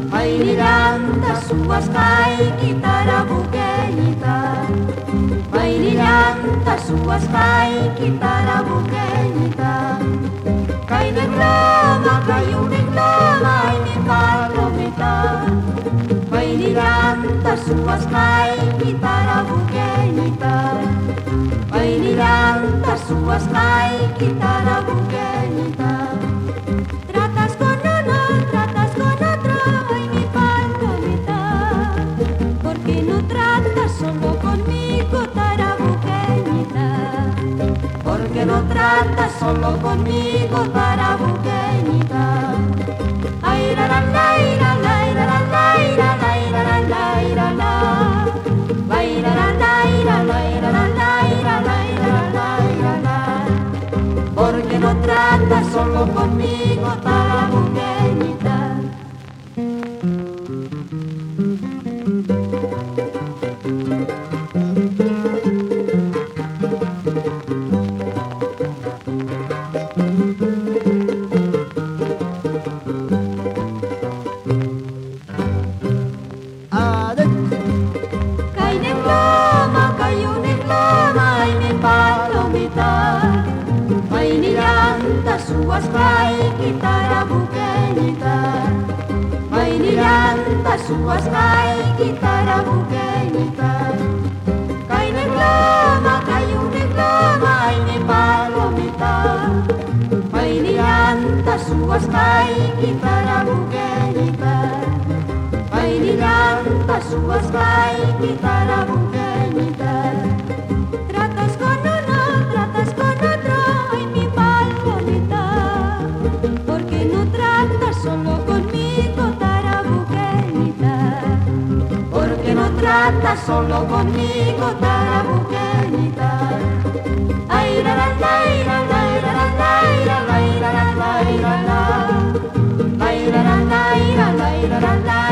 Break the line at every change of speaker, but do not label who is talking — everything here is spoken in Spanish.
Baililanta suaskai kitara bukenita, baililanta suaskai kitara bukenita. Kay neglama kayo neglama ini palomita, baililanta suaskai kitara bukenita, baililanta suaskai kitara bukenita. Tratas con otro, ay mi palomita, porque no tratas solo conmigo, tarabuqueñita, porque no tratas solo conmigo, tarabuqueñita. Ay la la la la la la la la la la la la la, ay la la la la la la la la la la, porque no tratas solo conmigo, tarabuqueñita. Suaskai kitara bukenita, baililanta suaskai kitara bukenita. Kay neglama ini palomita, baililanta suaskai kitara bukenita, baililanta suaskai kitara bukenita. Tratas con otro, ay mi palomita, porque no tratas solo conmigo, tarabuqueñita, porque no tratas solo conmigo, tarabuqueñita. Ay la la la la la la la la la la la la la, ay la la la la la la la la.